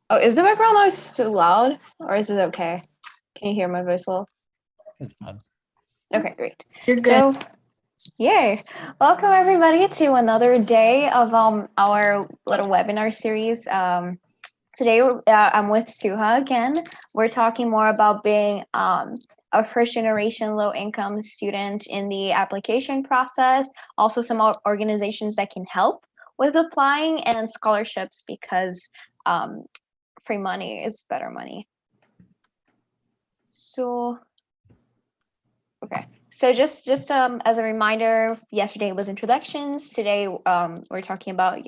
Oh, is the background noise too loud or is it okay? Can you hear my voice well? It's fine. Okay, great. You're good. So, yay. Welcome everybody to another day of our little webinar series. Today I'm with Suha again. We're talking more about being a first generation low income student in the application process, also some organizations that can help with applying and scholarships because free money is better money. So, okay. So just as a reminder, yesterday was introductions. Today we're talking about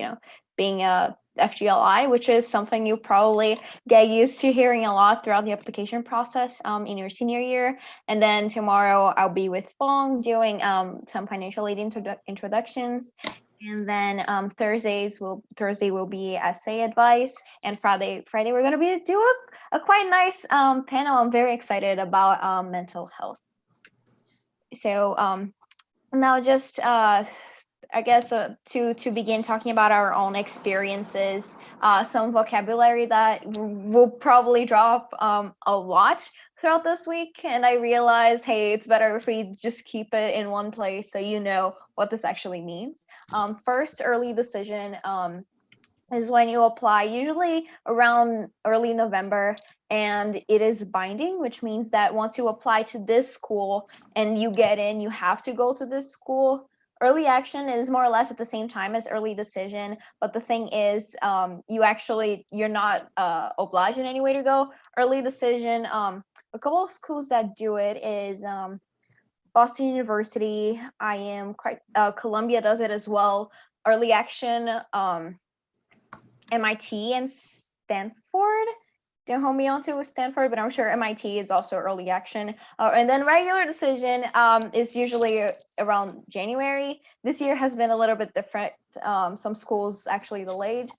being a FGLI, which is something you probably get used to hearing a lot throughout the application process in your senior year. And then tomorrow I'll be with Fong doing some financial aid introductions. And then Thursday will be essay advice, and Friday we're gonna be do a quite nice panel. I'm very excited about mental health. So now just I guess to begin talking about our own experiences, some vocabulary that will probably drop a lot throughout this week, and I realized, hey, it's better if we just keep it in one place so you know what this actually means. First, early decision is when you apply, usually around early November, and it is binding, which means that once you apply to this school and you get in, you have to go to this school. Early action is more or less at the same time as early decision, but the thing is, you're not obliged in any way to go. Early decision, a couple of schools that do it is Boston University. Columbia does it as well. Early action, MIT and Stanford. Don't hold me on to Stanford, but I'm sure MIT is also early action. And then regular decision is usually around January. This year has been a little bit different. Some schools actually delayed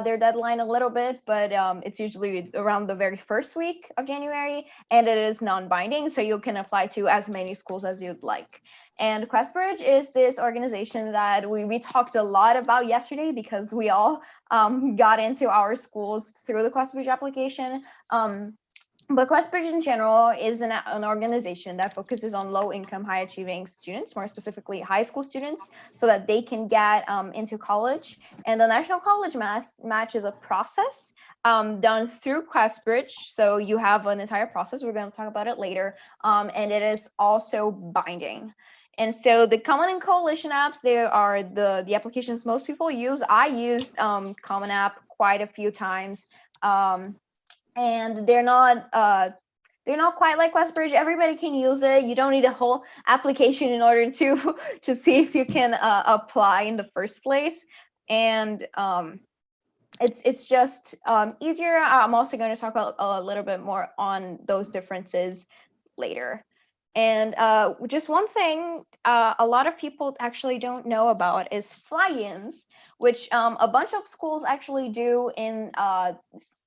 their deadline a little bit, but it's usually around the very first week of January, and it is non-binding, so you can apply to as many schools as you'd like. And QuestBridge is this organization that we talked a lot about yesterday because we all got into our schools through the QuestBridge application. But QuestBridge in general is an organization that focuses on low-income, high-achieving students, more specifically high school students, so that they can get into college. And the National College Match is a process done through QuestBridge. So you have an entire process. We're going to talk about it later. And it is also binding. And so the Common and Coalition apps, they are the applications most people use. I used Common App quite a few times. And they're not quite like QuestBridge. Everybody can use it. You don't need a whole application in order to see if you can apply in the first place. And it's just easier. I'm also going to talk a little bit more on those differences later. And just one thing a lot of people actually don't know about is Flyins, which a bunch of schools actually do in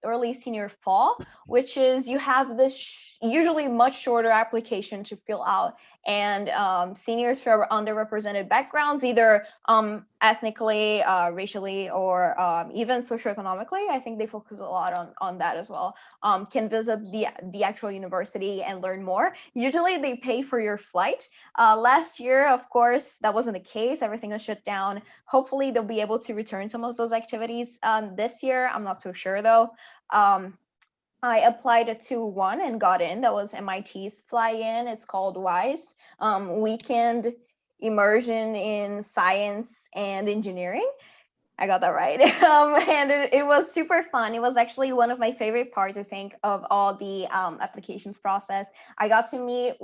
early senior fall, which is you have this usually much shorter application to fill out. And seniors from underrepresented backgrounds, either ethnically, racially, or even socioeconomically, I think they focus a lot on that as well, can visit the actual university and learn more. Usually they pay for your flight. Last year, of course, that wasn't the case. Everything was shut down. Hopefully they'll be able to return some of those activities this year. I'm not so sure though. I applied to one and got in. That was MIT's Fly-In. It's called WISE, Weekend Immersion in Science and Engineering. I got that right. And it was super fun. It was actually one of my favorite parts, I think, of all the applications process. I got to meet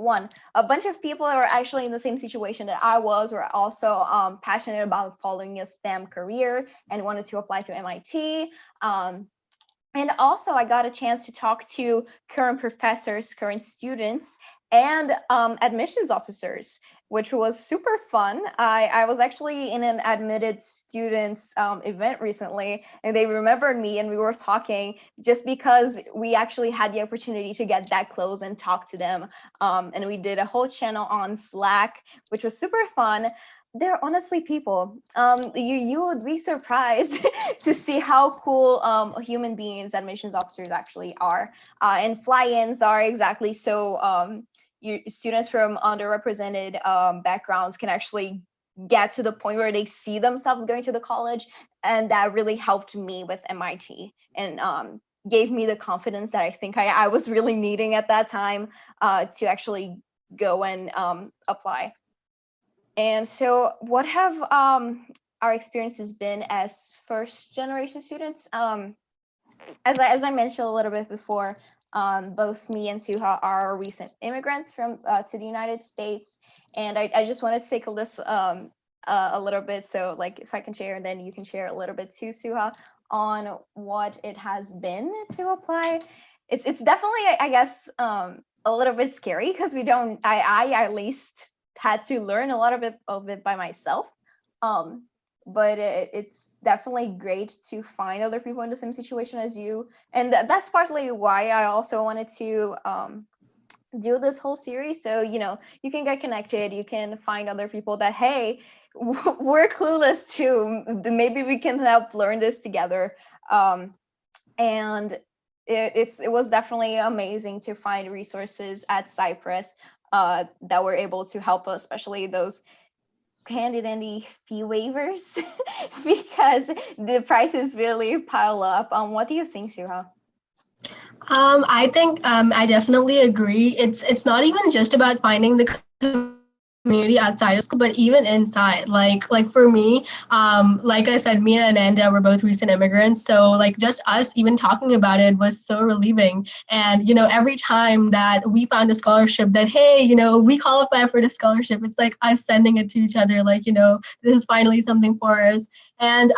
a bunch of people that were actually in the same situation that I was, were also passionate about following a STEM career and wanted to apply to MIT. And also I got a chance to talk to current professors, current students, and admissions officers, which was super fun. I was actually in an admitted students event recently, and they remembered me, and we were talking just because we actually had the opportunity to get that close and talk to them. And we did a whole channel on Slack, which was super fun. they're honestly people. You would be surprised to see how cool human beings admissions officers actually are. And fly-ins are exactly so. Students from underrepresented backgrounds can actually get to the point where they see themselves going to the college, and that really helped me with MIT and gave me the confidence that I think I was really needing at that time to actually go and apply. And so, what have our experiences been as first generation students? As I mentioned a little bit before, both me and Suha are recent immigrants from to the United States, and I just wanted to take a list a little bit. So, like, if I can share, and then you can share a little bit too, Suha, on what it has been to apply. It's definitely, I guess, a little bit scary because we don't. I at least had to learn a lot of it by myself. Um, but it's definitely great to find other people in the same situation as you, and that's partly why I also wanted to do this whole series, so you can get connected, you can find other people that, hey, we're clueless too, maybe we can help learn this together. And it was definitely amazing to find resources at Cypress that were able to help us, especially those handy dandy fee waivers, because the prices really pile up. What do you think, Suha? I think I definitely agree. It's not even just about finding the community outside of school, but even inside. Like for me, like I said, me and Ananda were both recent immigrants, so like just us even talking about it was so relieving. And every time that we found a scholarship that, hey, we qualify for the scholarship, it's like us sending it to each other, like this is finally something for us. And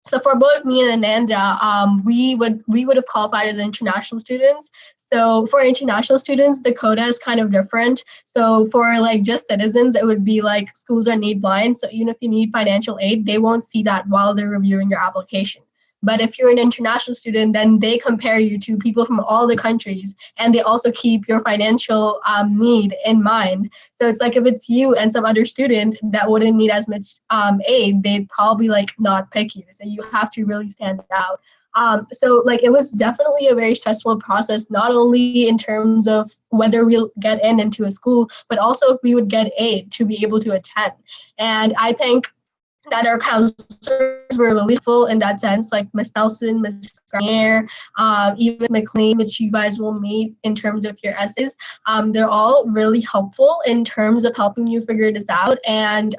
so for both me and Ananda, we would have qualified as international students. So for international students, the quota is kind of different. So for like just citizens, it would be like schools are need blind. So even if you need financial aid, they won't see that while they're reviewing your application. But if you're an international student, then they compare you to people from all the countries, and they also keep your financial need in mind. So it's like if it's you and some other student that wouldn't need as much aid, they'd probably like not pick you. So you have to really stand out. So like it was definitely a very stressful process, not only in terms of whether we'll get into a school, but also if we would get aid to be able to attend. And I think that our counselors were really helpful in that sense, like Miss Nelson, Miss Garnier, even McLean, which you guys will meet in terms of your essays. They're all really helpful in terms of helping you figure this out. And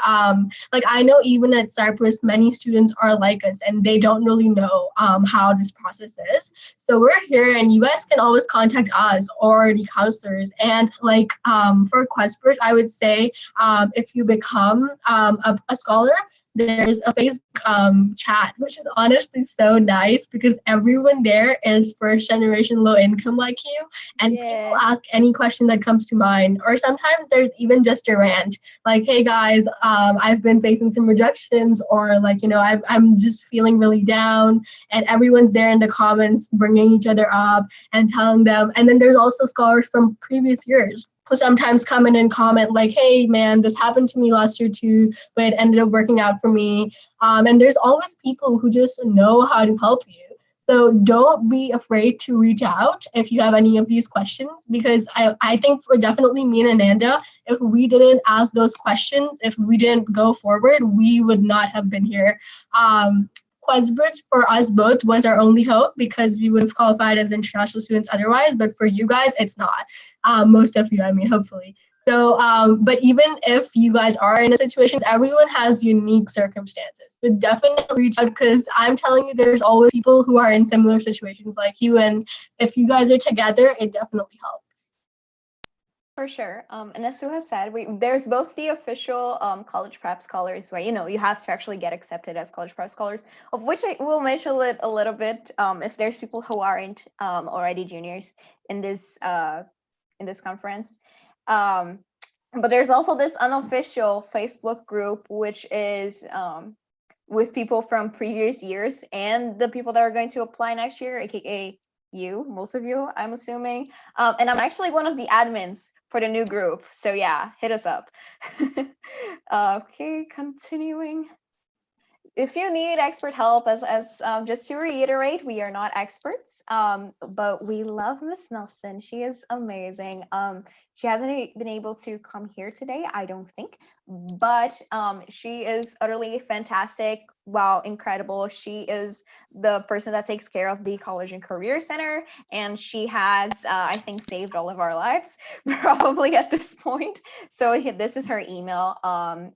like I know even at Cyprus, many students are like us and they don't really know how this process is. So we're here and you guys can always contact us or the counselors. And like for Questbridge, I would say if you become a scholar, there's a Facebook chat, which is honestly so nice because everyone there is first generation low income like you, and people Yeah. ask any question that comes to mind. Or sometimes there's even just a rant, like, "Hey guys, I've been facing some rejections," or like, I'm just feeling really down, and everyone's there in the comments bringing each other up and telling them. And then there's also scholars from previous years who sometimes come in and comment like, "Hey man, this happened to me last year too, but it ended up working out for me." And there's always people who just know how to help you. So don't be afraid to reach out if you have any of these questions, because I think for definitely me and Ananda, if we didn't ask those questions, if we didn't go forward, we would not have been here. Questbridge for us both was our only hope because we would have qualified as international students otherwise, but for you guys, it's not. Most of you, I mean, hopefully. So, but even if you guys are in a situation, everyone has unique circumstances. So definitely reach out because I'm telling you, there's always people who are in similar situations like you. And if you guys are together, it definitely helps. For sure. And as Suha said, there's both the official college prep scholars, where you have to actually get accepted as college prep scholars, of which I will mention it a little bit. If there's people who aren't already juniors in this conference, um, but there's also this unofficial Facebook group, which is with people from previous years and the people that are going to apply next year, aka you, most of you, I'm assuming. And I'm actually one of the admins for the new group. So yeah, hit us up. Okay, continuing. If you need expert help, as just to reiterate, we are not experts, but we love Miss Nelson. She is amazing. She hasn't been able to come here today, I don't think, but she is utterly fantastic. Wow, incredible. She is the person that takes care of the College and Career Center, and she has, I think, saved all of our lives probably at this point. So this is her email.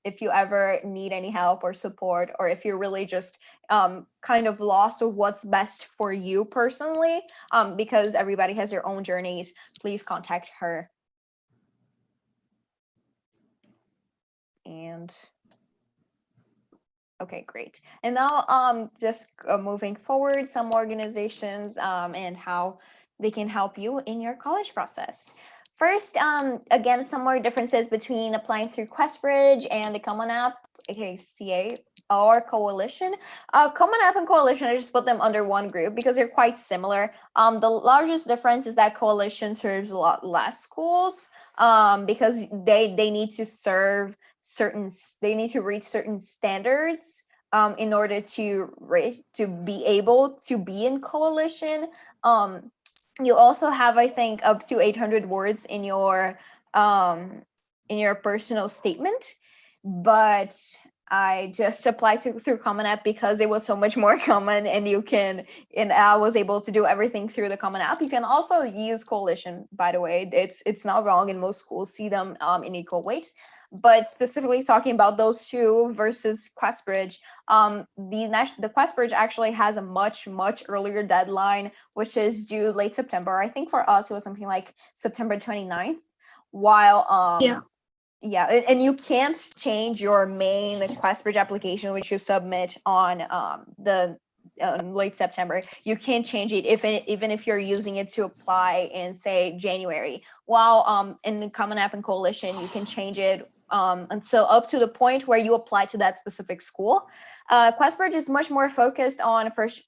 If you ever need any help or support, or if you're really just kind of lost of what's best for you personally, because everybody has their own journeys, please contact her. And okay, great. And now just moving forward, some organizations and how they can help you in your college process. First, again, some more differences between applying through QuestBridge and the Common App, aka CA, or Coalition. Common App and Coalition, I just put them under one group because they're quite similar. The largest difference is that Coalition serves a lot less schools because they need to serve they need to reach certain standards in order to be able to be in Coalition. You also have, I think, up to 800 words in your personal statement, but I just applied through Common App because it was so much more common, and I was able to do everything through the Common App. You can also use Coalition, by the way. It's not wrong, and most schools see them in equal weight. But specifically talking about those two versus QuestBridge, the QuestBridge actually has a much earlier deadline, which is due late September. I think for us it was something like September 29th. While yeah, and you can't change your main QuestBridge application, which you submit on the late September. You can't change it even if you're using it to apply in, say, January. While in the Common App and Coalition, you can change it until up to the point where you apply to that specific school. QuestBridge is much more focused on first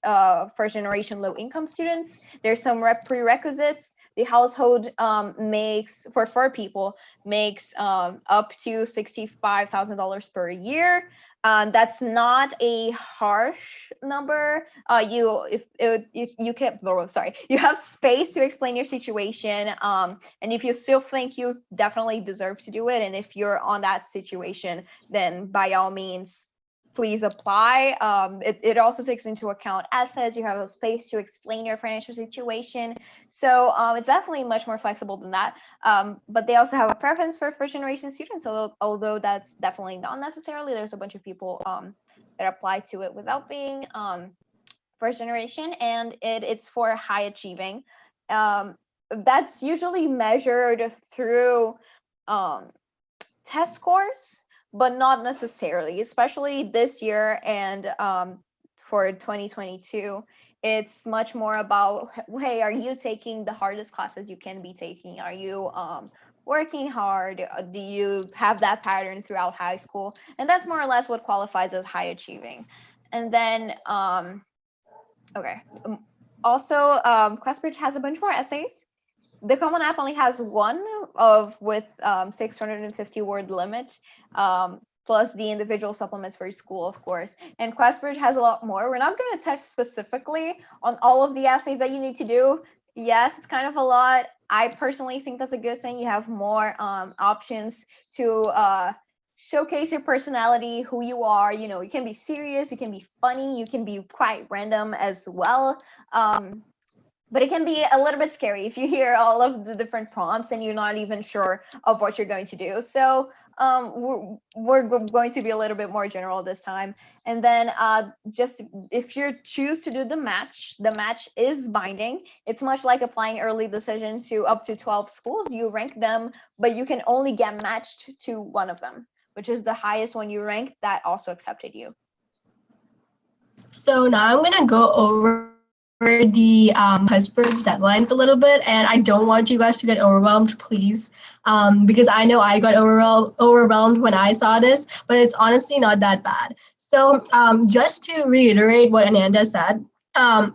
generation low income students. There's some prerequisites. The household makes, for 4 people, makes up to $65,000 per year. That's not a harsh number. If you can, sorry, you have space to explain your situation. And if you still think you definitely deserve to do it, and if you're on that situation, then by all means, please apply. It also takes into account assets. You have a space to explain your financial situation. So it's definitely much more flexible than that. But they also have a preference for first generation students, although that's definitely not necessarily. There's a bunch of people that apply to it without being first generation, and it's for high achieving. That's usually measured through test scores, but not necessarily, especially this year and for 2022. It's much more about, hey, are you taking the hardest classes you can be taking? Are you working hard? Do you have that pattern throughout high school? And that's more or less what qualifies as high achieving. And then, okay. Also, QuestBridge has a bunch more essays. The Common App only has one with 650 word limit, plus the individual supplements for each school, of course. And QuestBridge has a lot more. We're not going to touch specifically on all of the essays that you need to do. Yes, it's kind of a lot. I personally think that's a good thing. You have more options to showcase your personality, who you are. You know, you can be serious, you can be funny, you can be quite random as well. But it can be a little bit scary if you hear all of the different prompts and you're not even sure of what you're going to do. So we're going to be a little bit more general this time. And then just if you choose to do the match is binding. It's much like applying early decision to up to 12 schools. You rank them, but you can only get matched to one of them, which is the highest one you rank that also accepted you. So now I'm going to go over the QuestBridge deadlines a little bit, and I don't want you guys to get overwhelmed, please, because I know I got overwhelmed when I saw this, but it's honestly not that bad. So just to reiterate what Ananda said,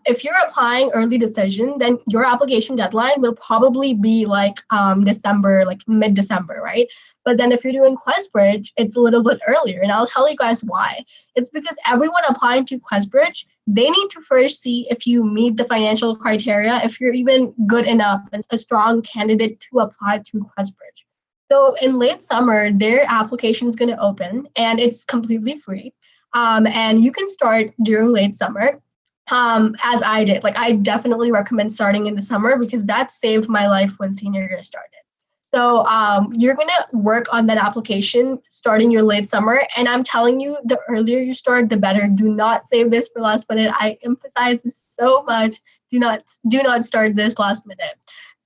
if you're applying early decision, then your application deadline will probably be like December, like mid-December, right? But then if you're doing QuestBridge, it's a little bit earlier, and I'll tell you guys why. It's because everyone applying to QuestBridge, they need to first see if you meet the financial criteria, if you're even good enough and a strong candidate to apply to QuestBridge. So in late summer, their application is going to open, and it's completely free. And you can start during late summer as I did. Like I definitely recommend starting in the summer because that saved my life when senior year started. So you're gonna work on that application starting your late summer, and I'm telling you, the earlier you start, the better. Do not save this for last minute. I emphasize this so much. Do not start this last minute.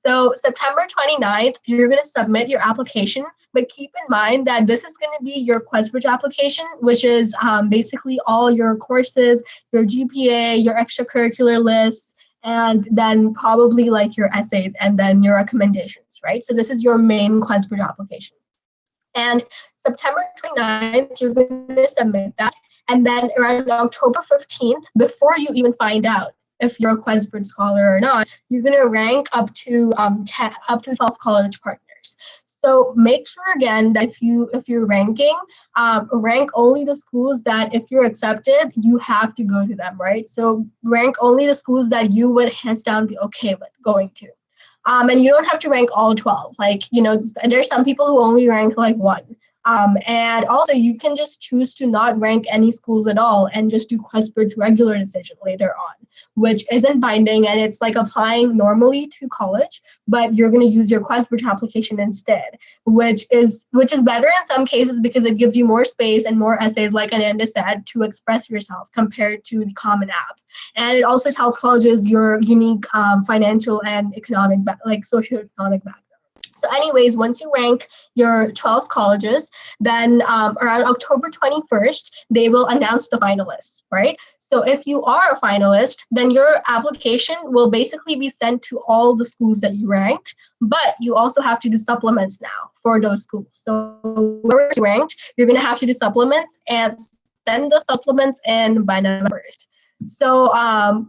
So September 29th, you're gonna submit your application, but keep in mind that this is gonna be your QuestBridge application, which is basically all your courses, your GPA, your extracurricular lists, and then probably like your essays and then your recommendations, right? So this is your main QuestBridge application. And September 29th, you're going to submit that. And then around October 15th, before you even find out if you're a QuestBridge scholar or not, you're going to rank up to 12 college partners. So make sure again that if you're ranking, rank only the schools that if you're accepted, you have to go to them, right? So rank only the schools that you would hands down be okay with going to. And you don't have to rank all 12. Like, there's some people who only rank like one. And also you can just choose to not rank any schools at all and just do QuestBridge regular decision later on, which isn't binding, and it's like applying normally to college, but you're going to use your QuestBridge application instead, which is better in some cases because it gives you more space and more essays, like Ananda said, to express yourself compared to the Common App. And it also tells colleges your unique financial and economic, like socioeconomic background. So anyways, once you rank your 12 colleges, then around October 21st, they will announce the finalists, right? So if you are a finalist, then your application will basically be sent to all the schools that you ranked, but you also have to do supplements now for those schools. So where you ranked, you're going to have to do supplements and send the supplements in by November 1st. So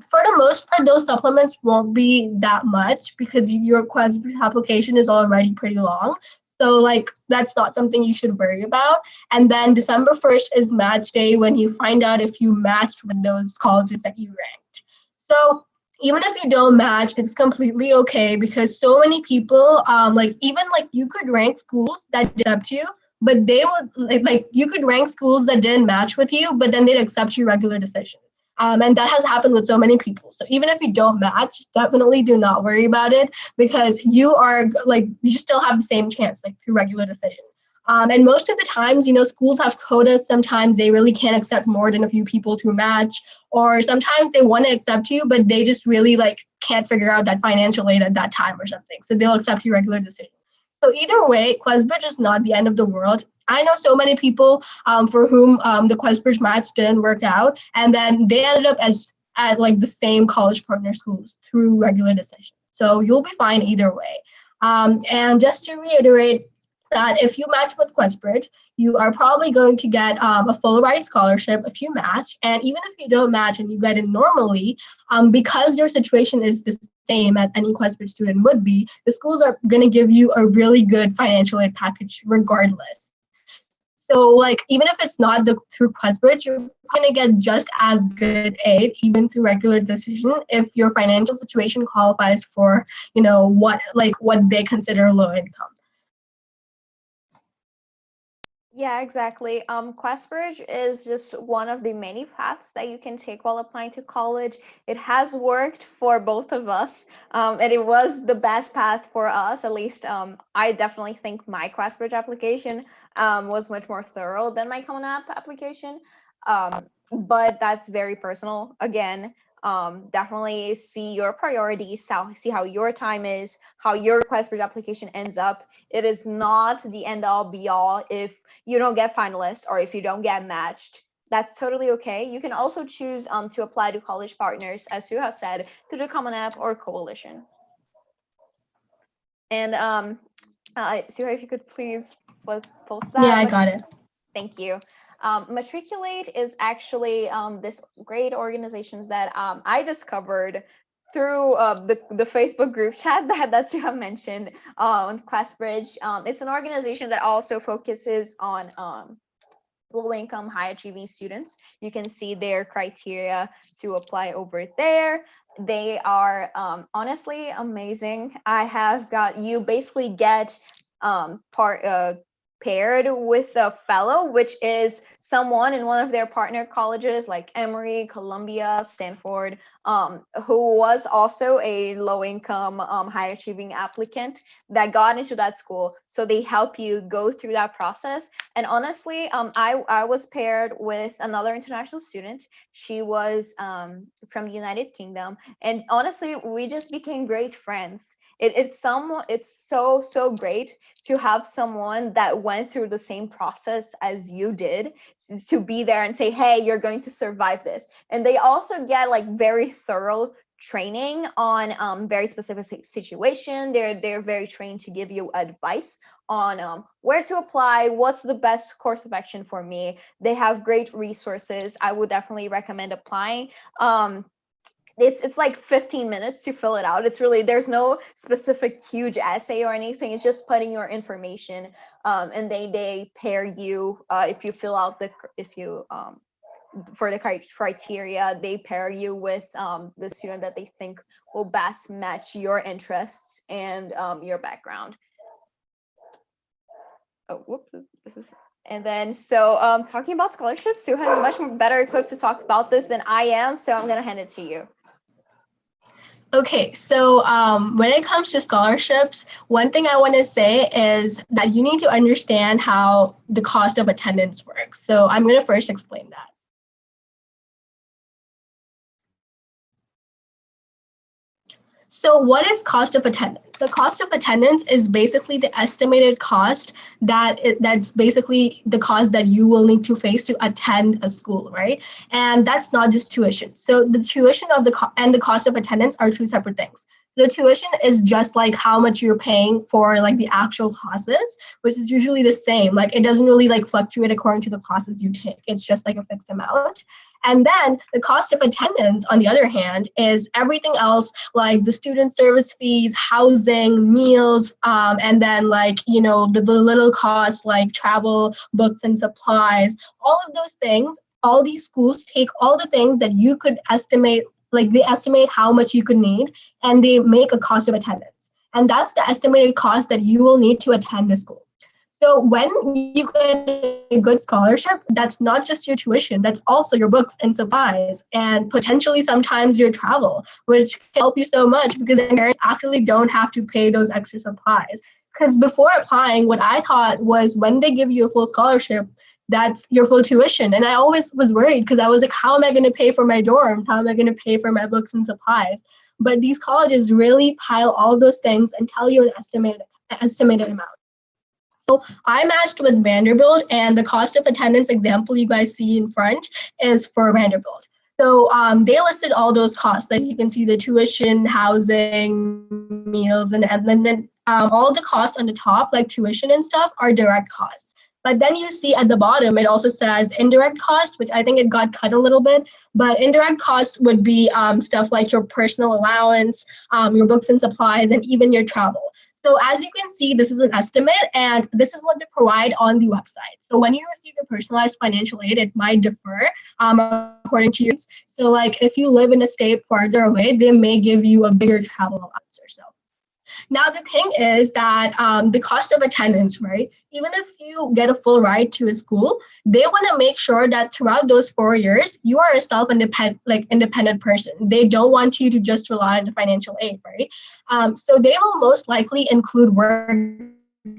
for the most part, those supplements won't be that much because your QuestBridge application is already pretty long. So like that's not something you should worry about. And then December 1st is match day when you find out if you matched with those colleges that you ranked. So even if you don't match, it's completely okay because so many people, like you could rank schools that accept you, but they would like you could rank schools that didn't match with you, but then they'd accept your regular decision. And that has happened with so many people. So even if you don't match, definitely do not worry about it because you still have the same chance, like through regular decision. And most of the times, schools have quotas. Sometimes they really can't accept more than a few people to match, or sometimes they want to accept you, but they just really can't figure out that financial aid at that time or something. So they'll accept your regular decision. So either way, QuestBridge is not the end of the world. I know so many people for whom the QuestBridge match didn't work out, and then they ended up at the same college partner schools through regular decision. So you'll be fine either way. And just to reiterate, that if you match with QuestBridge, you are probably going to get a full ride scholarship if you match. And even if you don't match and you get in normally, because your situation is the same as any QuestBridge student would be, the schools are going to give you a really good financial aid package regardless. So even if it's not through QuestBridge, you're going to get just as good aid even through regular decision if your financial situation qualifies for what they consider low income. Yeah, exactly. QuestBridge is just one of the many paths that you can take while applying to college. It has worked for both of us, and it was the best path for us. At least, I definitely think my QuestBridge application was much more thorough than my Common App application. But that's very personal. Again, definitely see your priorities, see how your time is, how your QuestBridge application ends up. It is not the end all be all if you don't get finalist or if you don't get matched. That's totally okay. You can also choose to apply to college partners, as Sue has said, through the Common App or Coalition. And Sue, if you could please post that. Yeah, I got it. Thank you. Matriculate is actually this great organizations that I discovered through the Facebook group chat that you have mentioned on ClassBridge. It's an organization that also focuses on low-income, high-achieving students. You can see their criteria to apply over there. They are honestly amazing. You basically get paired with a fellow, which is someone in one of their partner colleges like Emory, Columbia, Stanford, who was also a low-income, high-achieving applicant that got into that school. So they help you go through that process. And honestly, I was paired with another international student. She was from the United Kingdom, and honestly, we just became great friends. It's so great to have someone that went through the same process as you did, to be there and say, hey, you're going to survive this. And they also get like very thorough training on very specific situation. They're very trained to give you advice on where to apply, what's the best course of action for me. They have great resources. I would definitely recommend applying. It's like 15 minutes to fill it out. It's really, there's no specific huge essay or anything. It's just putting your information, and they pair you if you fill out for the criteria, they pair you with the student that they think will best match your interests and your background. Oh, whoops, this is. And then, so talking about scholarships, Suha is much more better equipped to talk about this than I am, so I'm gonna hand it to you. Okay, so when it comes to scholarships, one thing I want to say is that you need to understand how the cost of attendance works. So I'm going to first explain that. So what is cost of attendance? The cost of attendance is basically the estimated cost that's basically the cost that you will need to face to attend a school, right? And that's not just tuition. So the tuition and the cost of attendance are two separate things. The tuition is just like how much you're paying for like the actual classes, which is usually the same. Like it doesn't really like fluctuate according to the classes you take. It's just like a fixed amount. And then the cost of attendance, on the other hand, is everything else like the student service fees, housing, meals, and then like, you know, the little costs like travel, books and supplies, all of those things. All these schools take all the things that you could estimate, like they estimate how much you could need, and they make a cost of attendance. And that's the estimated cost that you will need to attend the school. So when you get a good scholarship, that's not just your tuition, that's also your books and supplies, and potentially sometimes your travel, which can help you so much because parents actually don't have to pay those extra supplies. Because before applying, what I thought was when they give you a full scholarship, that's your full tuition. And I always was worried because I was like, how am I going to pay for my dorms? How am I going to pay for my books and supplies? But these colleges really pile all those things and tell you an estimated amount. So I matched with Vanderbilt, and the cost of attendance example you guys see in front is for Vanderbilt. So they listed all those costs. Like you can see the tuition, housing, meals, and then all the costs on the top, like tuition and stuff, are direct costs. But then you see at the bottom, it also says indirect costs, which I think it got cut a little bit. But indirect costs would be stuff like your personal allowance, your books and supplies, and even your travel. So as you can see, this is an estimate, and this is what they provide on the website. So when you receive your personalized financial aid, it might differ according to you. So like if you live in a state farther away, they may give you a bigger travel allowance or so. Now, the thing is that the cost of attendance, right? Even if you get a full ride to a school, they want to make sure that throughout those 4 years, you are a independent person. They don't want you to just rely on the financial aid, right? So they will most likely include work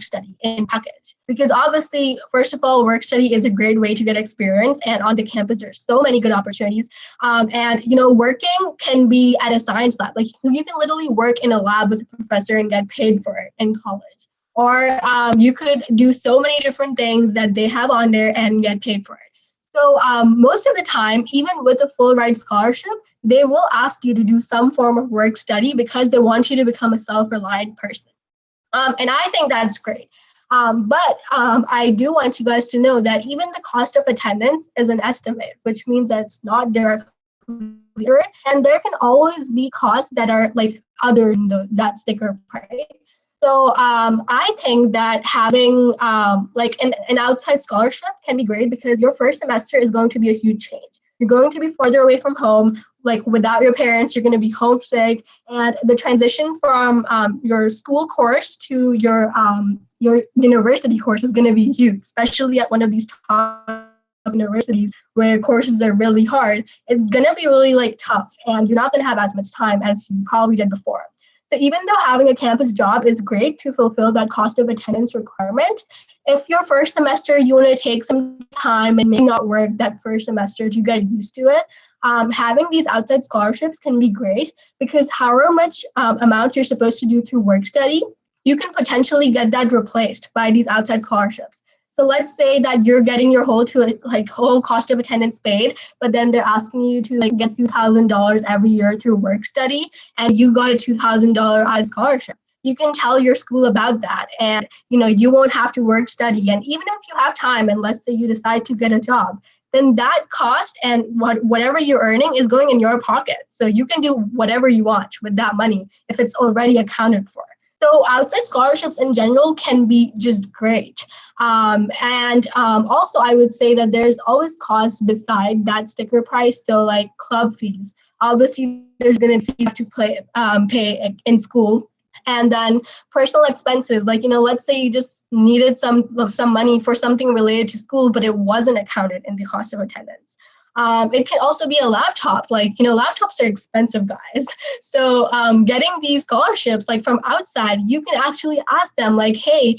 study in package, because obviously, first of all, work study is a great way to get experience, and on the campus there's so many good opportunities, and you know, working can be at a science lab. Like you can literally work in a lab with a professor and get paid for it in college, or you could do so many different things that they have on there and get paid for it. So most of the time, even with a full ride scholarship, they will ask you to do some form of work study because they want you to become a self-reliant person. And I think that's great. But I do want you guys to know that even the cost of attendance is an estimate, which means that it's not directly accurate, and there can always be costs that are like other than that sticker price. So I think that having like an outside scholarship can be great because your first semester is going to be a huge change. You're going to be further away from home, like without your parents, you're going to be homesick, and the transition from your school course to your university course is going to be huge, especially at one of these top universities where courses are really hard. It's going to be really like tough, and you're not going to have as much time as you probably did before. So even though having a campus job is great to fulfill that cost of attendance requirement, if your first semester you want to take some time and may not work that first semester to get used to it, having these outside scholarships can be great because however much amount you're supposed to do through work study, you can potentially get that replaced by these outside scholarships. So let's say that you're getting your whole cost of attendance paid, but then they're asking you to like get $2,000 every year through work study, and you got a $2,000 scholarship. You can tell your school about that, and you won't have to work study. And even if you have time, and let's say you decide to get a job, then that cost and whatever you're earning is going in your pocket. So you can do whatever you want with that money if it's already accounted for. So outside scholarships in general can be just great. And also, I would say that there's always costs beside that sticker price. So like club fees. Obviously, there's going to be to pay in school. And then personal expenses, like, let's say you just needed some money for something related to school, but it wasn't accounted in the cost of attendance. It can also be a laptop. Like, laptops are expensive, guys. So getting these scholarships, like from outside, you can actually ask them, like, hey,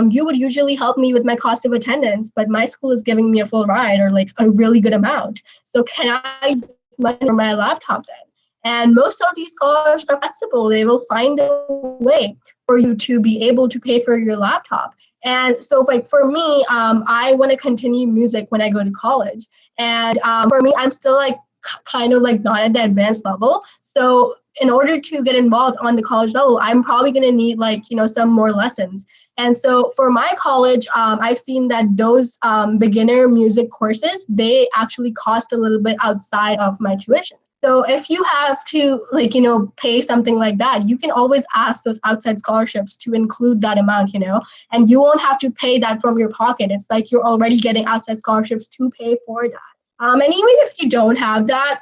you would usually help me with my cost of attendance, but my school is giving me a full ride or like a really good amount. So can I use this money for my laptop then? And most of these scholarships are flexible. They will find a way for you to be able to pay for your laptop. And so, like for me, I want to continue music when I go to college. And for me, I'm still like kind of like not at the advanced level. So in order to get involved on the college level, I'm probably going to need like, some more lessons. And so for my college, I've seen that those beginner music courses, they actually cost a little bit outside of my tuition. So if you have to pay something like that, you can always ask those outside scholarships to include that amount, and you won't have to pay that from your pocket. It's like you're already getting outside scholarships to pay for that. And even if you don't have that,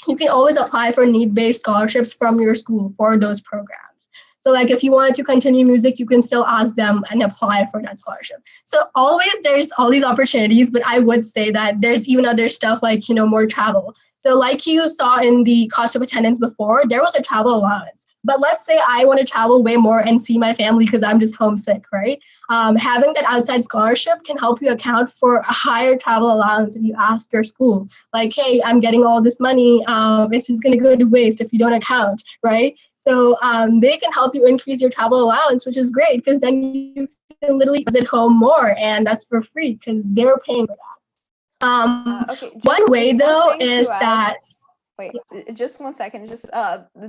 you can always apply for need-based scholarships from your school for those programs. So like if you wanted to continue music, you can still ask them and apply for that scholarship. So always there's all these opportunities, but I would say that there's even other stuff like, more travel. So like you saw in the cost of attendance before, there was a travel allowance. But let's say I want to travel way more and see my family because I'm just homesick, right? Having that outside scholarship can help you account for a higher travel allowance if you ask your school. Like, hey, I'm getting all this money. It's just going to go to waste if you don't account, right? So they can help you increase your travel allowance, which is great because then you can literally visit home more, and that's for free because they're paying for that. Okay, One way just one though thing is to add. that Wait, just 1 second, just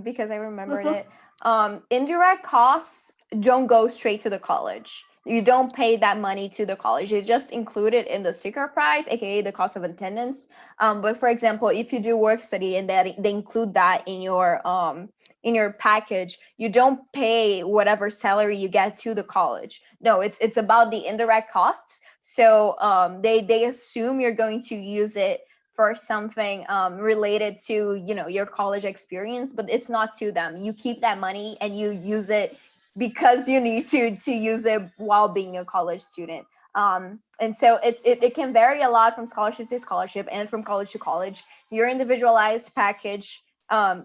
because I remembered Mhm. it. Indirect costs don't go straight to the college. You don't pay that money to the college. You just include it in the sticker price, aka the cost of attendance. But for example, if you do work study and that they include that in your package, you don't pay whatever salary you get to the college. No, it's about the indirect costs. So they assume you're going to use it for something related to your college experience, but it's not to them. You keep that money and you use it because you need to use it while being a college student. And so it can vary a lot from scholarship to scholarship and from college to college. Your individualized package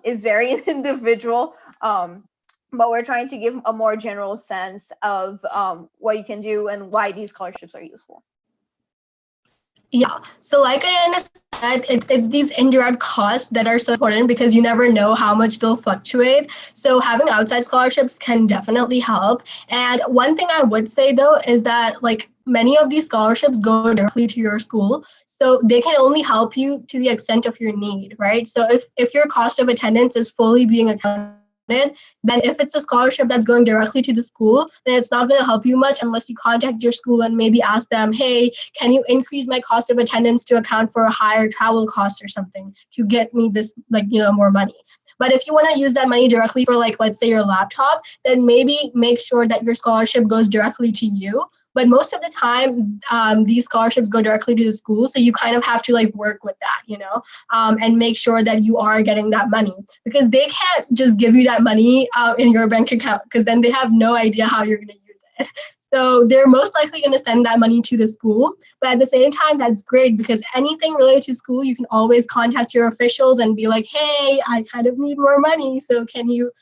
is very individual, but we're trying to give a more general sense of what you can do and why these scholarships are useful. Yeah. So like I said, it's these indirect costs that are so important because you never know how much they'll fluctuate. So having outside scholarships can definitely help. And one thing I would say though is that like many of these scholarships go directly to your school. So they can only help you to the extent of your need, right? So if your cost of attendance is fully being accounted it, then if it's a scholarship that's going directly to the school, then it's not going to help you much unless you contact your school and maybe ask them, hey, can you increase my cost of attendance to account for a higher travel cost or something to get me this, like, more money. But if you want to use that money directly for, like, let's say your laptop, then maybe make sure that your scholarship goes directly to you. But most of the time, these scholarships go directly to the school. So you kind of have to, like, work with that, and make sure that you are getting that money, because they can't just give you that money in your bank account, because then they have no idea how you're going to use it. So they're most likely going to send that money to the school. But at the same time, that's great, because anything related to school, you can always contact your officials and be like, hey, I kind of need more money. So can you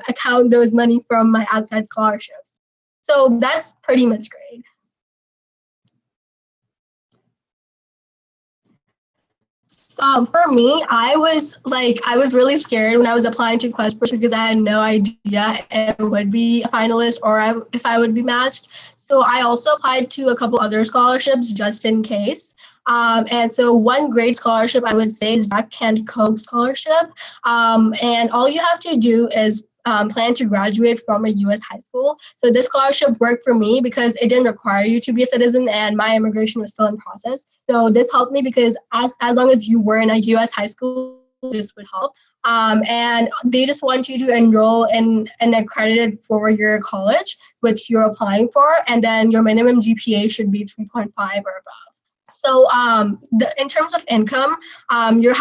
account those money from my outside scholarship? So that's pretty much great. For me, I was really scared when I was applying to Questbridge, because I had no idea if I would be a finalist or if I would be matched. So I also applied to a couple other scholarships just in case. And so one great scholarship I would say is Jack and Coke Scholarship. And all you have to do is plan to graduate from a U.S. high school. So this scholarship worked for me because it didn't require you to be a citizen, and my immigration was still in process. So this helped me because as long as you were in a U.S. high school, this would help. And they just want you to enroll in an accredited four-year college, which you're applying for, and then your minimum GPA should be 3.5 or above. So in terms of income, your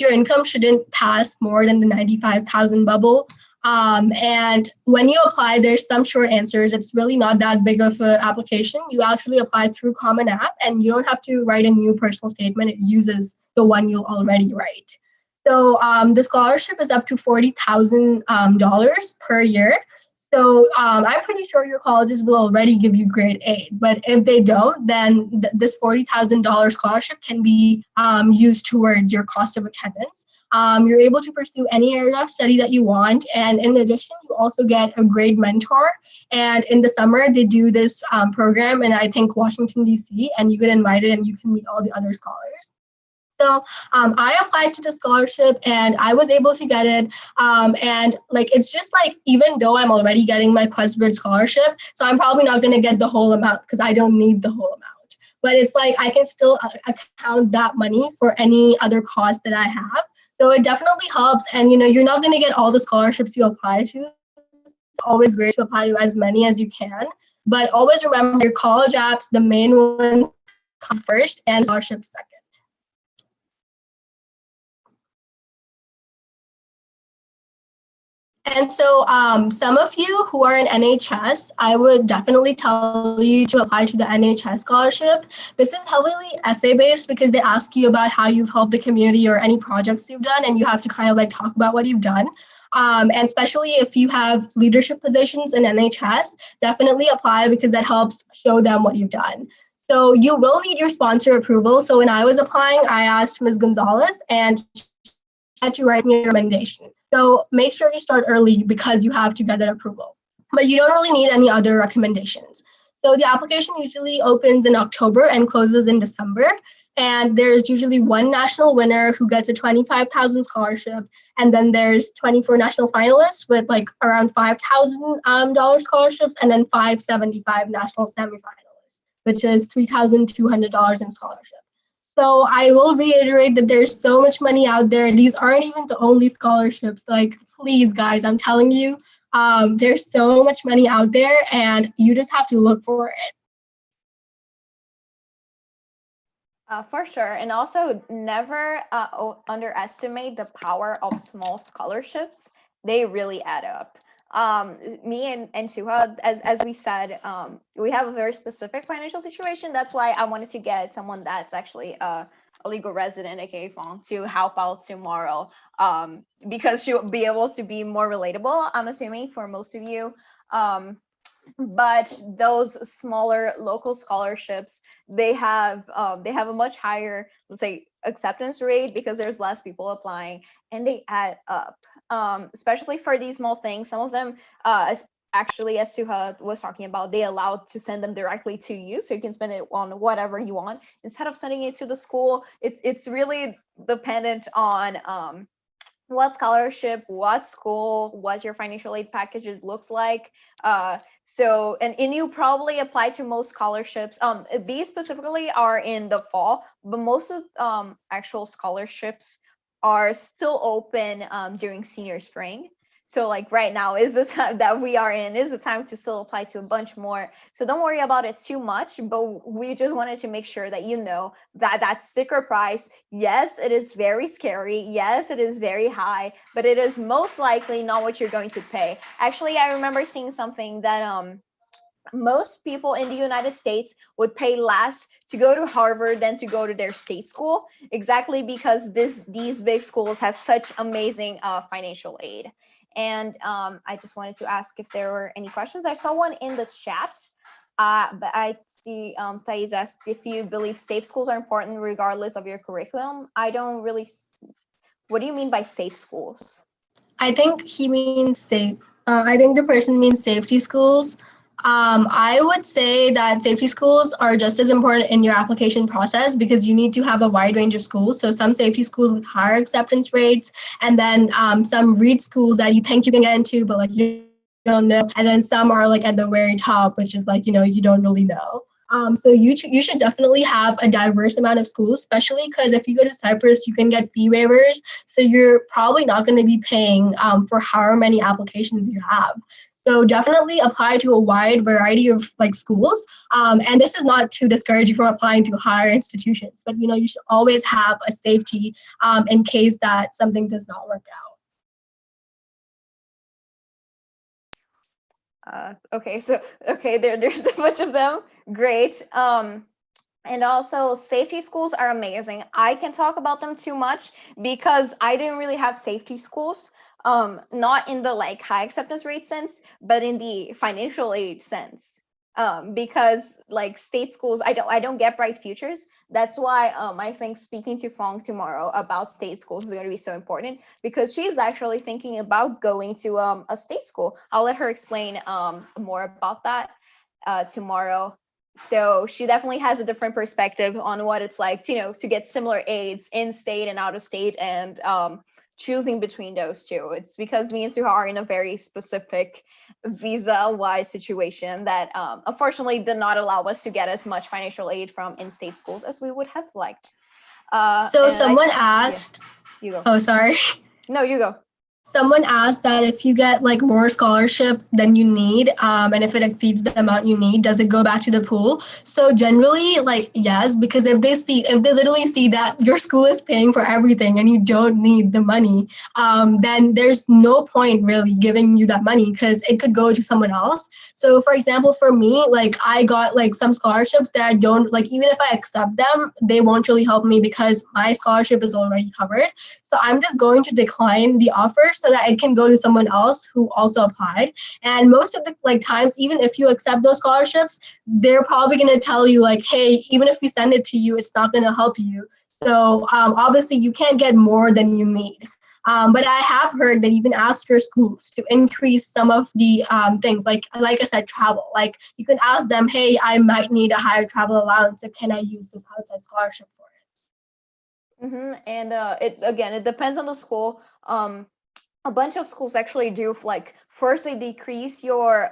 income shouldn't pass more than the 95,000 bubble. And when you apply, there's some short answers. It's really not that big of an application. You actually apply through Common App, and you don't have to write a new personal statement. It uses the one you'll already write. So the scholarship is up to $40,000 per year. So I'm pretty sure your colleges will already give you grade aid. But if they don't, then this $40,000 scholarship can be used towards your cost of attendance. You're able to pursue any area of study that you want. And in addition, you also get a grade mentor. And in the summer, they do this program in, I think, Washington, D.C., and you get invited and you can meet all the other scholars. So I applied to the scholarship and I was able to get it. And it's just even though I'm already getting my Questbridge scholarship, so I'm probably not going to get the whole amount because I don't need the whole amount. But it's I can still account that money for any other cost that I have. So it definitely helps. And, you're not going to get all the scholarships you apply to. It's always great to apply to as many as you can. But always remember your college apps, the main ones come first and scholarships second. And so some of you who are in NHS, I would definitely tell you to apply to the NHS Scholarship. This is heavily essay-based because they ask you about how you've helped the community or any projects you've done, and you have to kind of talk about what you've done. And especially if you have leadership positions in NHS, definitely apply because that helps show them what you've done. So you will need your sponsor approval. So when I was applying, I asked Ms. Gonzalez, and had to write me a recommendation. So make sure you start early because you have to get that approval. But you don't really need any other recommendations. So the application usually opens in October and closes in December. And there's usually one national winner who gets a $25,000 scholarship. And then there's 24 national finalists with around $5,000 scholarships, and then 575 national semifinalists, which is $3,200 in scholarship. So I will reiterate that there's so much money out there. These aren't even the only scholarships. Please, guys, I'm telling you, there's so much money out there, and you just have to look for it. For sure. And also never underestimate the power of small scholarships. They really add up. Me and Suha, as we said, we have a very specific financial situation. That's why I wanted to get someone that's actually a legal resident, aka Fong, to help out tomorrow, because she'll be able to be more relatable, I'm assuming, for most of you. But those smaller local scholarships, they have a much higher, let's say, acceptance rate because there's less people applying, and they add up, especially for these small things. Some of them, actually, as Suha was talking about, they allowed to send them directly to you, so you can spend it on whatever you want instead of sending it to the school. It's really dependent on what scholarship, what school, what your financial aid package looks like. And you probably apply to most scholarships. These specifically are in the fall, but most of actual scholarships are still open during senior spring. So like right now is the time that we are in, is the time to still apply to a bunch more. So don't worry about it too much, but we just wanted to make sure that you know that that sticker price, yes, it is very scary. Yes, it is very high, but it is most likely not what you're going to pay. Actually, I remember seeing something that most people in the United States would pay less to go to Harvard than to go to their state school, exactly because these big schools have such amazing financial aid. And I just wanted to ask if there were any questions. I saw one in the chat, but I see Thais asked if you believe safe schools are important regardless of your curriculum. I don't really. What do you mean by safe schools? I think he means safe. I think the person means safety schools. I would say that safety schools are just as important in your application process because you need to have a wide range of schools. So some safety schools with higher acceptance rates, and then some read schools that you think you can get into, but like you don't know. And then some are like at the very top, which is like, you don't really know. So you should definitely have a diverse amount of schools, especially because if you go to Cyprus, you can get fee waivers. So you're probably not going to be paying for however many applications you have. So definitely apply to a wide variety of like schools. And this is not to discourage you from applying to higher institutions, but you should always have a safety in case that something does not work out. There's a bunch of them. Great. And also safety schools are amazing. I can talk about them too much because I didn't really have safety schools. Not in the like high acceptance rate sense, but in the financial aid sense. Because like state schools, I don't get bright futures. That's why I think speaking to Fong tomorrow about state schools is going to be so important because she's actually thinking about going to a state school. I'll let her explain more about that tomorrow. So she definitely has a different perspective on what it's like to get similar aids in state and out of state, and choosing between those two. It's because me and Suha are in a very specific visa-wise situation that unfortunately did not allow us to get as much financial aid from in-state schools as we would have liked. So someone asked, you go. oh, sorry. No, you go. Someone asked that if you get like more scholarship than you need, and if it exceeds the amount you need, does it go back to the pool? So generally, like yes, because if they literally see that your school is paying for everything and you don't need the money, then there's no point really giving you that money because it could go to someone else. So for example, for me, like I got like some scholarships that I don't like, even if I accept them, they won't really help me because my scholarship is already covered. So I'm just going to decline the offer so that it can go to someone else who also applied. And most of the like times, even if you accept those scholarships, they're probably going to tell you like, hey, even if we send it to you, it's not going to help you. So obviously you can't get more than you need. But I have heard that you can ask your schools to increase some of the things, like I said, travel. Like you can ask them, hey, I might need a higher travel allowance, so can I use this outside scholarship for it? And it depends on the school. A bunch of schools actually do like first they decrease your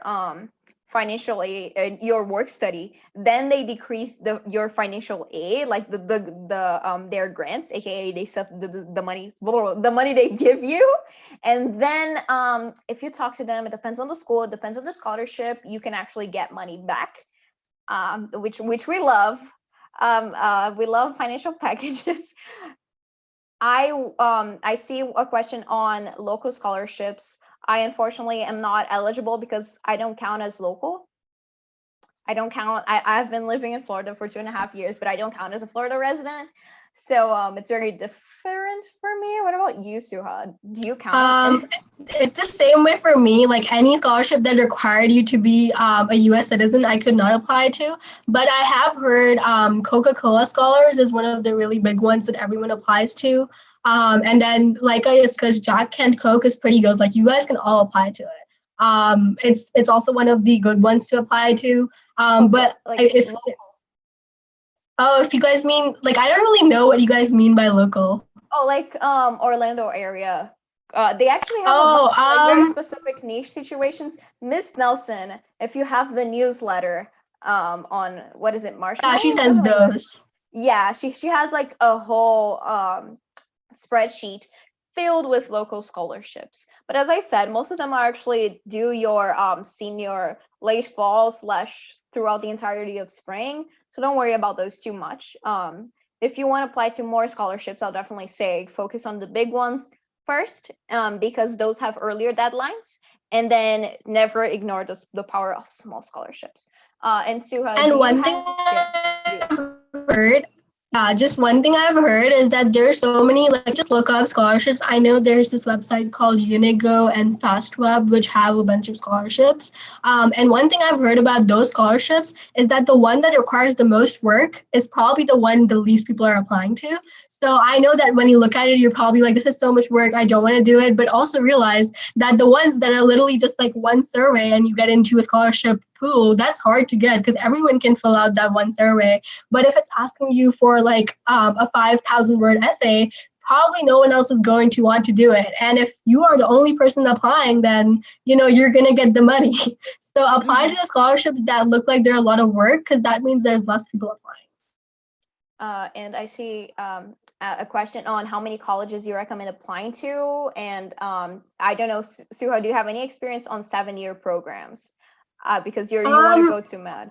financial aid and your work study, then they decrease your financial aid, like their grants, aka they set the money they give you. And then if you talk to them, it depends on the school, it depends on the scholarship, you can actually get money back, which we love. We love financial packages. I see a question on local scholarships. I unfortunately am not eligible because I don't count as local. I don't count. I've been living in Florida for 2.5 years, but I don't count as a Florida resident. So it's very different for me. What about you, Suha? Do you count? It's the same way for me. Like any scholarship that required you to be a U.S. citizen, I could not apply to. But I have heard CocaCola Scholars is one of the really big ones that everyone applies to. And then, like I just because Jack Kent Coke is pretty good. Like you guys can all apply to it. It's also one of the good ones to apply to. But like if local. if you guys mean like I don't really know what you guys mean by local. Oh, like Orlando area. They actually have a bunch Oh, of like very specific niche situations. Miss Nelson, if you have the newsletter on what is it, yeah, she Marshmallow, sends something like that. those. Yeah, she has like a whole spreadsheet filled with local scholarships. But as I said, most of them are actually due your senior late fall slash throughout the entirety of spring. So don't worry about those too much. If you want to apply to more scholarships, I'll definitely say focus on the big ones first, because those have earlier deadlines, and then never ignore the power of small scholarships. And Suha, do And you one thing have, yeah, you. I've heard, just one thing I've heard is that there's so many, like, just look up scholarships. I know there's this website called Unigo and FastWeb, which have a bunch of scholarships. And one thing I've heard about those scholarships is that the one that requires the most work is probably the one the least people are applying to. So I know that when you look at it, you're probably like, this is so much work, I don't want to do it. But also realize that the ones that are literally just like one survey and you get into a scholarship pool, that's hard to get because everyone can fill out that one survey. But if it's asking you for like a 5,000 word essay, probably no one else is going to want to do it. And if you are the only person applying, then you're gonna get the money. So apply to Mhm. the scholarships that look like they're a lot of work because that means there's less people applying. And I see a question on how many colleges you recommend applying to. And I don't know, Suha, do you have any experience on 7-year programs? Because you want to Um, go to med.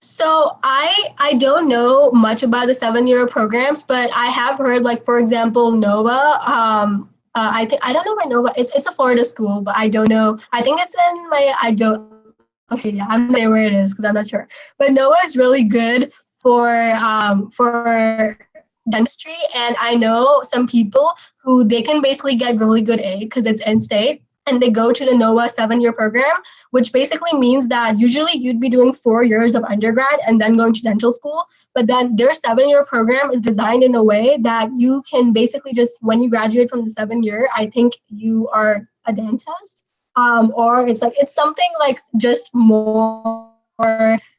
So I don't know much about the 7-year programs, but I have heard, like, for example, Nova. I don't know where Nova is. It's a Florida school, but I don't know. I think it's in my I don't. Okay, yeah, I'm not sure where it is because I'm not sure. But Nova is really good for dentistry, and I know some people who they can basically get really good aid because it's in state, and they go to the Nova 7-year program, which basically means that usually you'd be doing 4 years of undergrad and then going to dental school. But then their 7-year program is designed in a way that you can basically just, when you graduate from the 7 year, I think you are a dentist. Or it's something like just more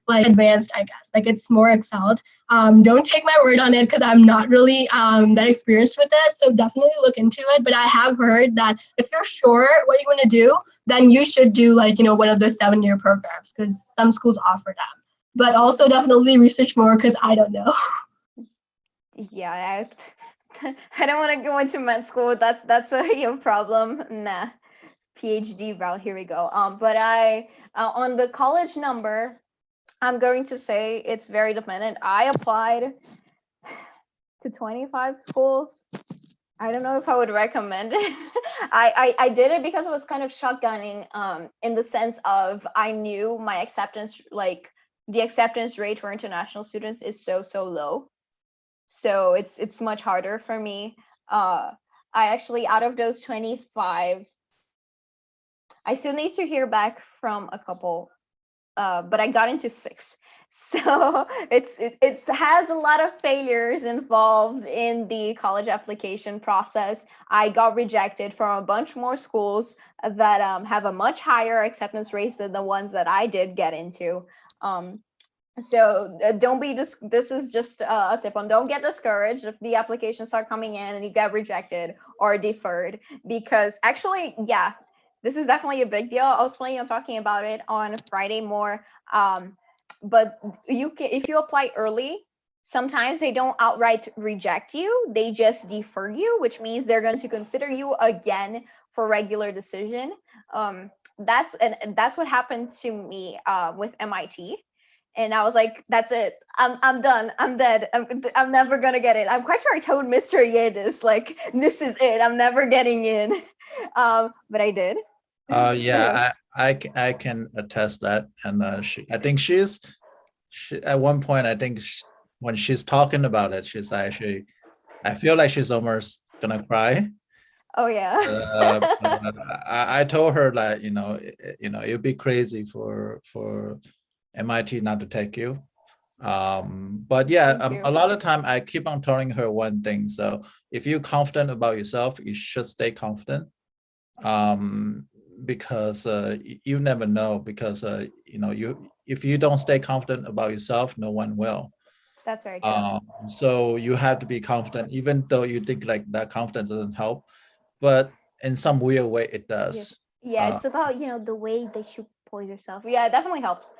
like advanced, I guess. Like it's more excelled. Don't take my word on it because I'm not really that experienced with it. So definitely look into it. But I have heard that if you're sure what you want to do, then you should do like, one of those 7-year programs because some schools offer them. But also definitely research more because I don't know. Yeah, I don't want to go into med school. That's a problem. Nah, PhD route. Here we go. But I on the college number, I'm going to say it's very dependent. I applied to 25 schools. I don't know if I would recommend it. I did it because it was kind of shotgunning, in the sense of I knew my acceptance, like the acceptance rate for international students is so low. So it's much harder for me. I actually, out of those 25, I still need to hear back from a couple, but I got into 6. So it has a lot of failures involved in the college application process. I got rejected from a bunch more schools that have a much higher acceptance rates than the ones that I did get into. So don't be this is just a tip on, don't get discouraged if the applications start coming in and you get rejected or deferred, because actually, yeah, this is definitely a big deal. I was planning on talking about it on Friday more. But you can, if you apply early, sometimes they don't outright reject you, they just defer you, which means they're going to consider you again for regular decision. That's what happened to me with MIT. And I was like, that's it. I'm done. I'm dead. I'm never gonna get it. I'm quite sure I told Mr. Yedis, like, this is it. I'm never getting in. But I did. So Yeah, I can attest that, and I think she at one point, I think when she's talking about it, she's actually, I feel like she's almost gonna cry. oh yeah. I told her that it'd be crazy for MIT not to take you. But yeah, Thank a you. lot of time I keep on telling her one thing. So if you're confident about yourself, you should stay confident. Because you never know. Because you if you don't stay confident about yourself, no one will. That's very true. So you have to be confident, even though you think like that confidence doesn't help. But in some weird way it does. Yeah, it's about, the way that you pose yourself. Yeah, it definitely helps.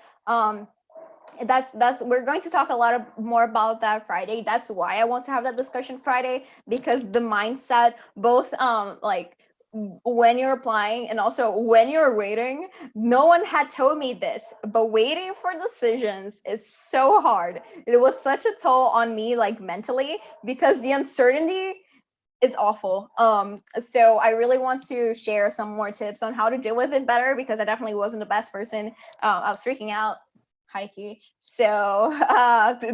That's we're going to talk a lot more about that Friday. That's why I want to have that discussion Friday, because the mindset, both like when you're applying and also when you're waiting, no one had told me this, but waiting for decisions is so hard. It was such a toll on me, like mentally, because the uncertainty is awful. So I really want to share some more tips on how to deal with it better, because I definitely wasn't the best person. I was freaking out, hikey. So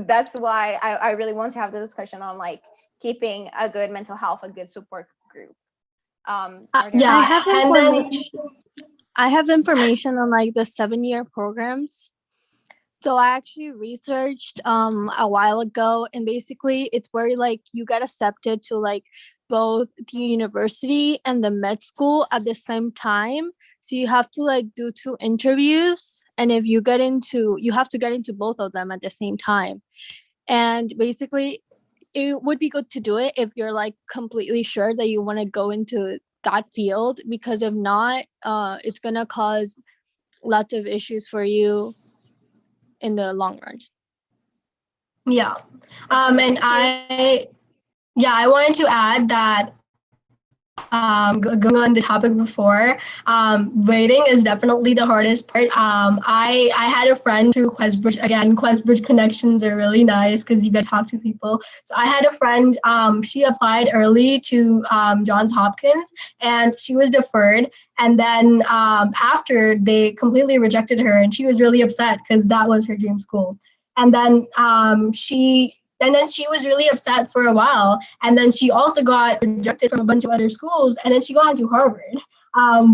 that's why I really want to have the discussion on like keeping a good mental health, a good support group. Yeah, I have and then information. I have information on like the 7-year programs. So I actually researched a while ago, and basically it's where like you get accepted to like both the university and the med school at the same time. So you have to like do 2 interviews, and if you have to get into both of them at the same time. And basically it would be good to do it if you're like completely sure that you want to go into that field, because if not, it's gonna cause lots of issues for you in the long run. yeah, and I wanted to add that going on the topic before, waiting is definitely the hardest part. I had a friend through Questbridge. Again, Questbridge connections are really nice because you get to talk to people. So I had a friend, she applied early to Johns Hopkins, and she was deferred. And then after, they completely rejected her, and she was really upset because that was her dream school. And then she was really upset for a while. And then she also got rejected from a bunch of other schools. And then she got into Harvard,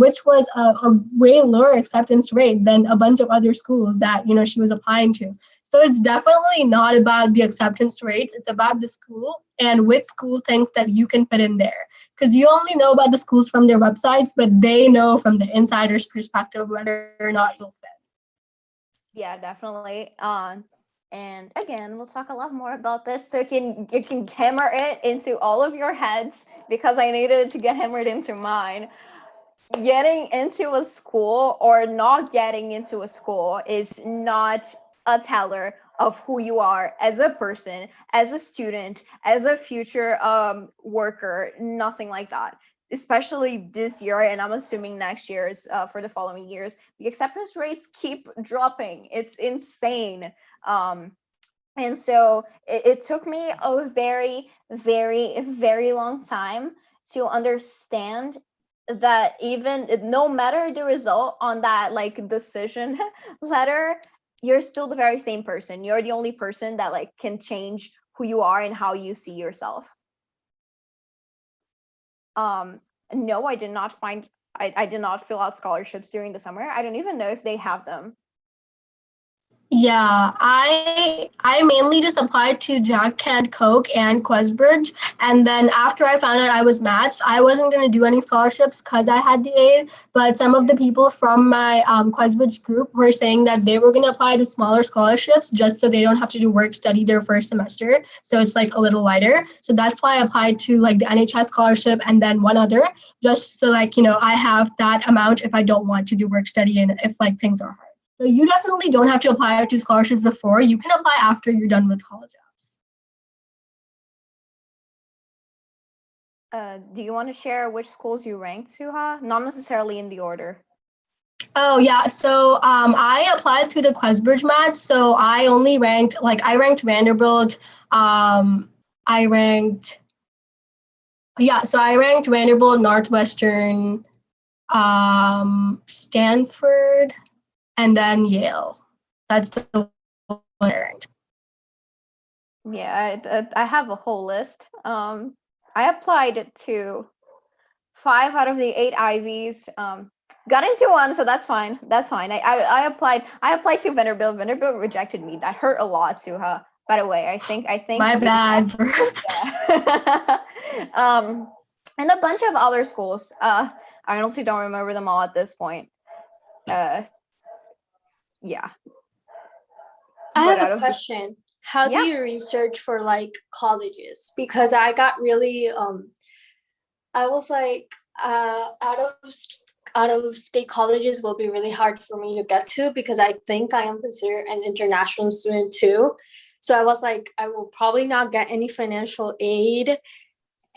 which was a way lower acceptance rate than a bunch of other schools that, she was applying to. So it's definitely not about the acceptance rates. It's about the school and which school thinks that you can fit in there. Because you only know about the schools from their websites, but they know from the insider's perspective whether or not you'll fit. Yeah, definitely. And again, we'll talk a lot more about this, so you can hammer it into all of your heads, because I needed it to get hammered into mine. Getting into a school or not getting into a school is not a teller of who you are as a person, as a student, as a future worker, nothing like that. Especially this year, and I'm assuming next year's for the following years, the acceptance rates keep dropping. It's insane. And so it took me a very, very, very long time to understand that even no matter the result on that like decision letter, you're still the very same person. You're the only person that like can change who you are and how you see yourself. No, I did not I did not fill out scholarships during the summer. I don't even know if they have them. Yeah, I mainly just applied to Jack Kent, Coke, and Questbridge, and then after I found out I was matched, I wasn't gonna do any scholarships because I had the aid. But some of the people from my Questbridge group were saying that they were gonna apply to smaller scholarships just so they don't have to do work study their first semester. So it's like a little lighter. So that's why I applied to like the NHS Scholarship and then one other, just so like I have that amount if I don't want to do work study and if like things are hard. So you definitely don't have to apply to scholarships before. You can apply after you're done with college apps. Do you want to share which schools you ranked, Suha? Not necessarily in the order. Oh yeah, so I applied to the Questbridge match. So I only ranked I ranked Vanderbilt. So I ranked Vanderbilt, Northwestern, Stanford, and then Yale. That's the one I ranked. Yeah, I have a whole list. I applied to 5 out of the 8 Ivies. Got into one, so that's fine. That's fine. I applied to Vanderbilt. Vanderbilt rejected me. That hurt a lot to her. By the way, I think My bad. Yeah. And a bunch of other schools. I honestly don't remember them all at this point. Yeah. I But have a question. How do Yeah. you research for like colleges? Because I got really I was like, Out of state colleges will be really hard for me to get to because I think I am considered an international student too. So I was like, I will probably not get any financial aid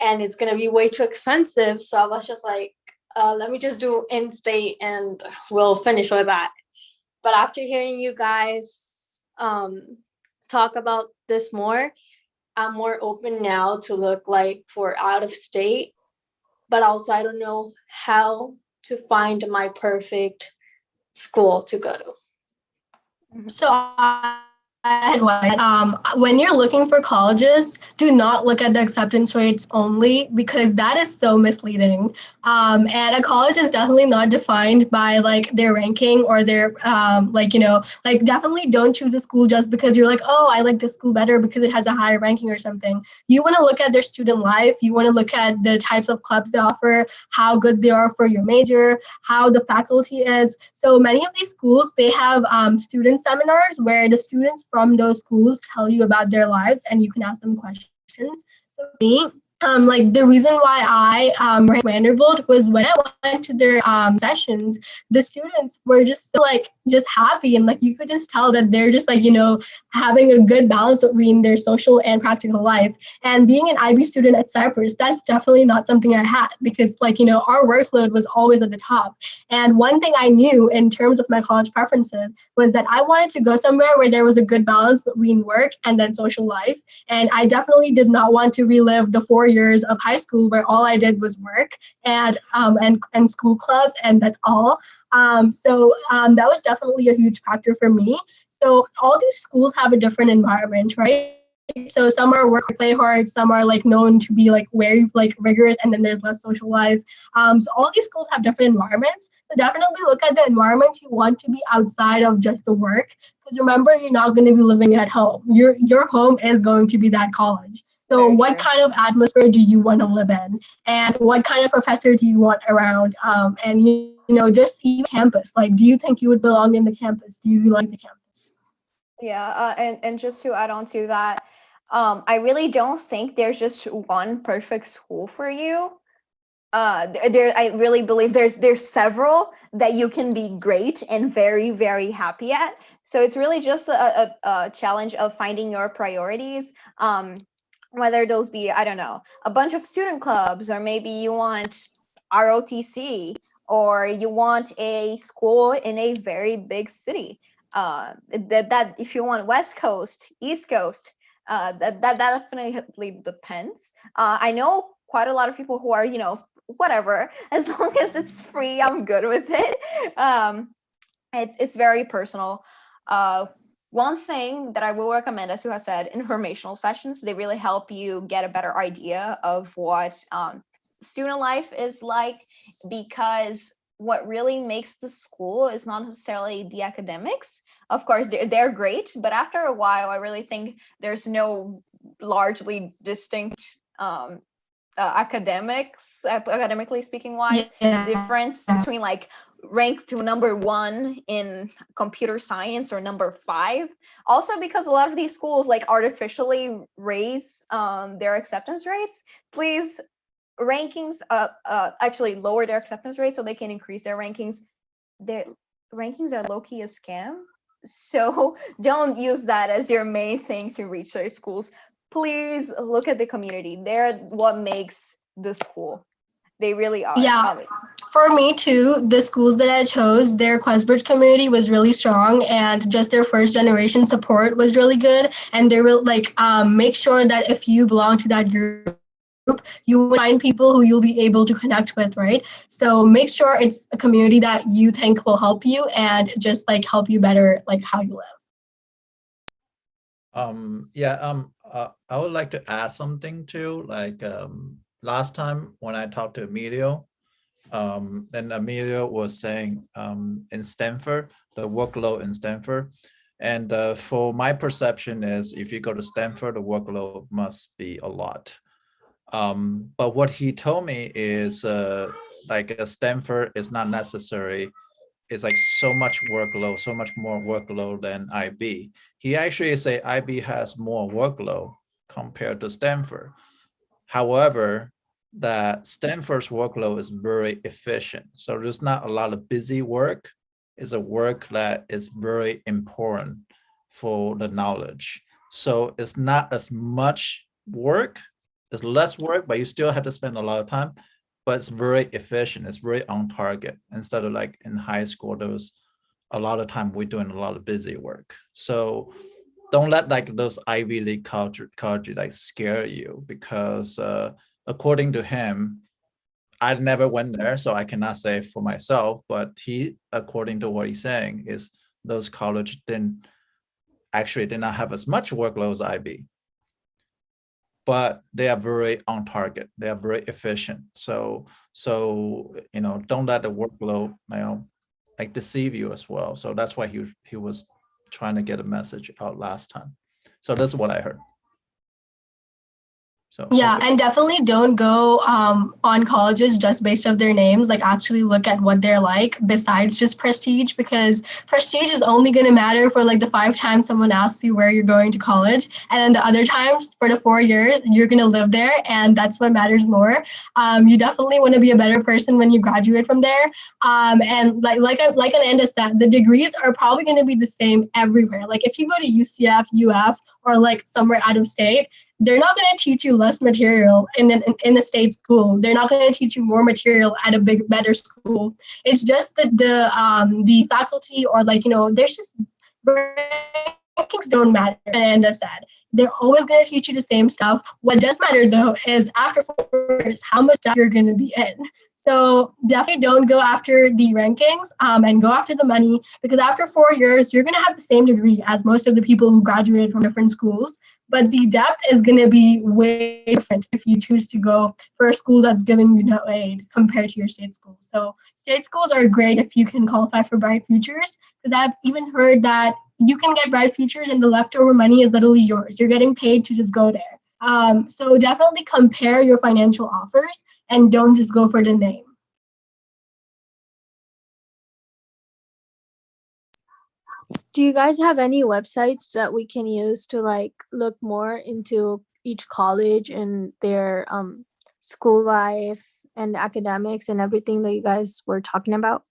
and it's gonna be way too expensive. So I was just like, let me just do in-state and we'll finish with that. But after hearing you guys talk about this more, I'm more open now to look like for out of state, but also I don't know how to find my perfect school to go to. So I had one. When you're looking for colleges, do not look at the acceptance rates only because that is so misleading. And a college is definitely not defined by like their ranking or their like definitely don't choose a school just because you're like, oh, I like this school better because it has a higher ranking or something. You want to look at their student life. You want to look at the types of clubs they offer, how good they are for your major, how the faculty is. So many of these schools, they have student seminars where the students from those schools tell you about their lives and you can ask them questions. So me, like the reason why I ranked Vanderbilt was when I went to their sessions, the students were just so, like just happy and like you could just tell that they're just like having a good balance between their social and practical life. And being an IB student at Cyprus, that's definitely not something I had because like our workload was always at the top. And one thing I knew in terms of my college preferences was that I wanted to go somewhere where there was a good balance between work and then social life. And I definitely did not want to relive the 4 years of high school where all I did was work and school clubs, and that's all. That was definitely a huge factor for me. So all these schools have a different environment, right? So some are work play hard, some are like known to be like very like rigorous, and then there's less social life. So all these schools have different environments. So definitely look at the environment you want to be outside of just the work. Because remember, you're not going to be living at home. Your home is going to be that college. So Very what true. kind of atmosphere do you want to live in? And what kind of professor do you want around? And just even campus. Like, do you think you would belong in the campus? Do you like the campus? Yeah, and just to add on to that, I really don't think there's just one perfect school for you. I really believe there's several that you can be great and very, very happy at. So it's really just a challenge of finding your priorities. Whether those be, I don't know, a bunch of student clubs, or maybe you want ROTC, or you want a school in a very big city. That if you want West Coast, East Coast, that definitely depends. I know quite a lot of people who are, whatever, as long as it's free, I'm good with it. It's very personal. One thing that I will recommend, as you have said, informational sessions, they really help you get a better idea of what student life is like, because what really makes the school is not necessarily the academics. Of course, they're great, but after a while, I really think there's no largely distinct academically speaking wise, difference between like ranked to number 1 in computer science or number 5. Also because a lot of these schools like artificially raise their acceptance rates. Please, rankings actually lower their acceptance rate so they can increase their rankings. Their rankings are low-key a scam, so don't use that as your main thing to reach their schools. Please look at the community. They're what makes the school. They really are. Yeah, for me too, the schools that I chose, their Questbridge community was really strong, and just their first generation support was really good. And they will like make sure that if you belong to that group, you will find people who you'll be able to connect with, right? So make sure it's a community that you think will help you and just like help you better like how you live. I would like to add something too. Like last time when I talked to Emilio, and Emilio was saying in Stanford, the workload in Stanford. And for my perception is if you go to Stanford, the workload must be a lot. But what he told me is like a Stanford is not necessary. It's like so much workload, so much more workload than IB. He actually say IB has more workload compared to Stanford. However, that Stanford's workload is very efficient. So there's not a lot of busy work. It's a work that is very important for the knowledge. So it's not as much work, it's less work, but you still have to spend a lot of time, but it's very efficient. It's very on target. Instead of like in high school, there was a lot of time we're doing a lot of busy work. So don't let like those Ivy League college like scare you, because according to him, I never went there, so I cannot say for myself, but he, according to what he's saying, is those college did not have as much workload as IB, but they are very on target. They are very efficient. So don't let the workload like deceive you as well. So that's why he was trying to get a message out last time. So that's what I heard. So yeah, and definitely don't go on colleges just based off their names. Like actually look at what they're like besides just prestige, because prestige is only going to matter for like the 5 times someone asks you where you're going to college, and then the other times for the 4 years you're going to live there, and that's what matters more. You definitely want to be a better person when you graduate from there. And like Ananda said, the degrees are probably going to be the same everywhere. Like if you go to UCF, UF, or like somewhere out of state, they're not going to teach you less material in a state school. They're not going to teach you more material at a better school. It's just that the faculty, or like, there's just rankings don't matter. Ananda said, they're always going to teach you the same stuff. What does matter though is after 4 years, how much you're going to be in. So definitely don't go after the rankings and go after the money, because after 4 years, you're going to have the same degree as most of the people who graduated from different schools. But the depth is going to be way different if you choose to go for a school that's giving you no aid compared to your state school. So state schools are great if you can qualify for Bright Futures, because I've even heard that you can get Bright Futures and the leftover money is literally yours. You're getting paid to just go there. So definitely compare your financial offers and don't just go for the name. Do you guys have any websites that we can use to like look more into each college and their school life and academics and everything that you guys were talking about?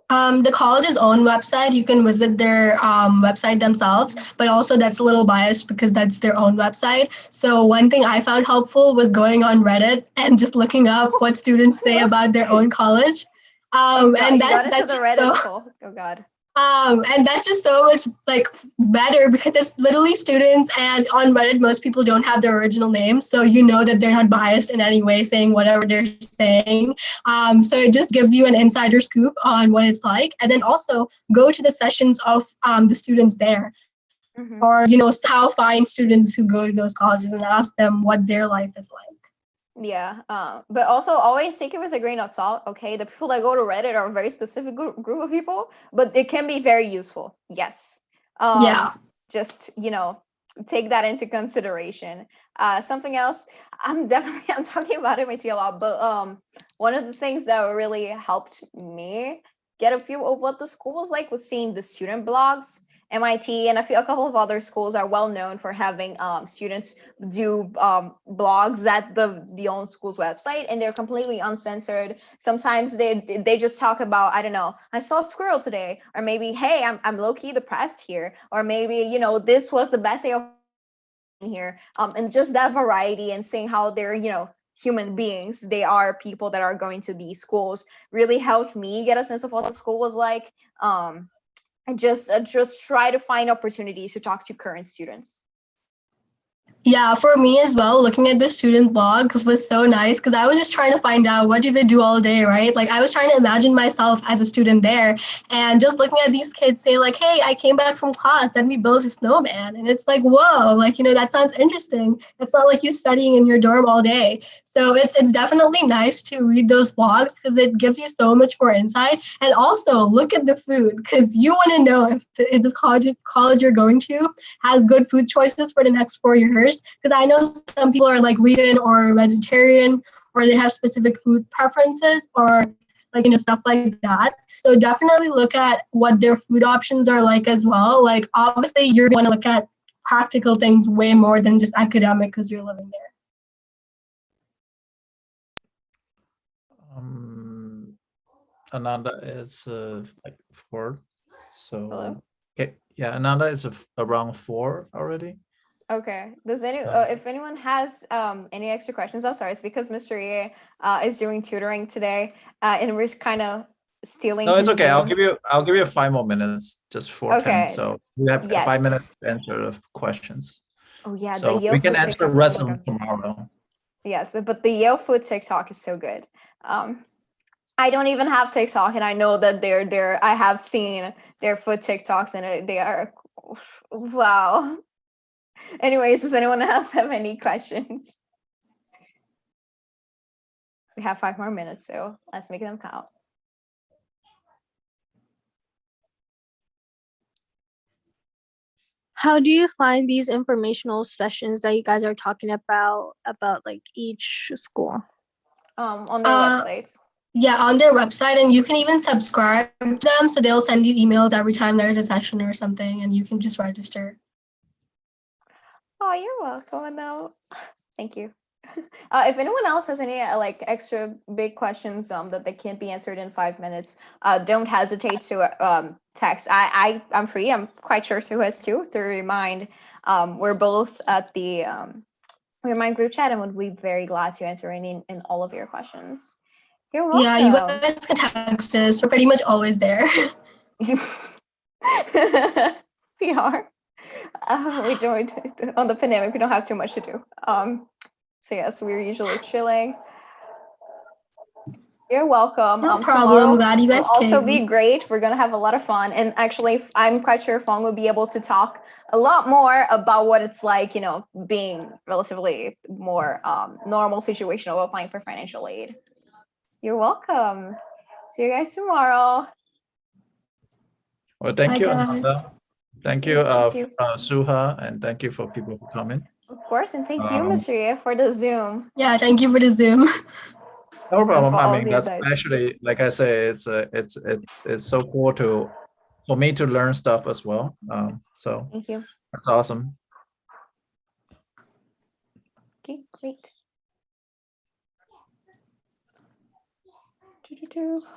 The college's own website, you can visit their website themselves, but also that's a little biased because that's their own website. So one thing I found helpful was going on Reddit and just looking up what students say about their own college. And that's just so, oh God. And that's just so much like better because it's literally students, and on Reddit most people don't have their original names, so you know that they're not biased in any way saying whatever they're saying. So it just gives you an insider scoop on what it's like, and then also go to the sessions of the students there, or how find students who go to those colleges and ask them what their life is like. Yeah, but also always take it with a grain of salt. Okay, the people that go to Reddit are a very specific group of people, but it can be very useful. Yes. Yeah. Just take that into consideration. Something else, I'm talking about MIT a lot, but one of the things that really helped me get a feel of what the school was like was seeing the student blogs. MIT and a couple of other schools are well known for having students do blogs at the own school's website, and they're completely uncensored. Sometimes they just talk about, I don't know, I saw a squirrel today, or maybe, hey, I'm low-key depressed here, or maybe this was the best day of here, and just that variety and seeing how they're human beings, they are people that are going to these schools, really helped me get a sense of what the school was like. And just try to find opportunities to talk to current students. Yeah, for me as well, looking at the student blogs was so nice because I was just trying to find out what do they do all day, right? Like I was trying to imagine myself as a student there, and just looking at these kids say like, hey, I came back from class, then we built a snowman. And it's like, whoa, like, that sounds interesting. It's not like you studying in your dorm all day. So it's definitely nice to read those blogs because it gives you so much more insight. And also look at the food, because you want to know if the college you're going to has good food choices for the next 4 years. Because I know some people are like vegan or vegetarian, or they have specific food preferences, or like stuff like that. So definitely look at what their food options are like as well. Like obviously you're going to look at practical things way more than just academic because you're living there. Ananda is like 4. So Hello? okay, yeah, Ananda is around 4 already. Okay. Does any So- if anyone has any extra questions, I'm sorry. It's because Mr. Ye is doing tutoring today, and we're kind of stealing No, it's his okay. I'll Zoom. give you 5 more minutes just for 10. Okay. So you have Yes. 5 minutes to answer the questions. Oh yeah, the So Yale we can food answer TikTok. the Oh rest my of God, them yeah. tomorrow. Yes, but the Yale food TikTok is so good. I don't even have TikTok, and I know that they're. I have seen their food TikToks, and they are wow. Anyways, does anyone else have any questions? We have 5 more minutes, so let's make them count. How do you find these informational sessions that you guys are talking about like each school? On their Uh, websites. Yeah, on their website, and you can even subscribe to them, so they'll send you emails every time there's a session or something, and you can just register. Oh, you're welcome. No, thank you. If anyone else has any like extra big questions that they can't be answered in 5 minutes, don't hesitate to text. I'm free. I'm quite sure Sue has too. To remind, we're both at the Remind group chat, and would be very glad to answer any and all of your questions. You're welcome. Yeah, you guys can text us. We're pretty much always there. We are. We don't on the pandemic. We don't have too much to do. So yes, we're usually chilling. You're welcome. No problem. Tomorrow Glad you will guys also came. be great. We're gonna have a lot of fun, and actually, I'm quite sure Fong will be able to talk a lot more about what it's like, being relatively more normal situation of applying for financial aid. You're welcome. See you guys tomorrow. Well, thank Bye, you, guys. Ananda. Thank you, Thank you. Suha, and thank you for people who come in. Of course, and thank you, Um, Mr. Ye, for the Zoom. Yeah, thank you for the Zoom. No problem. for I all mean, of you that's guys. actually, like I say, it's so cool for me to learn stuff as well. So Thank you. that's awesome. Okay, great.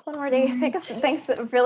One more day. Thanks really.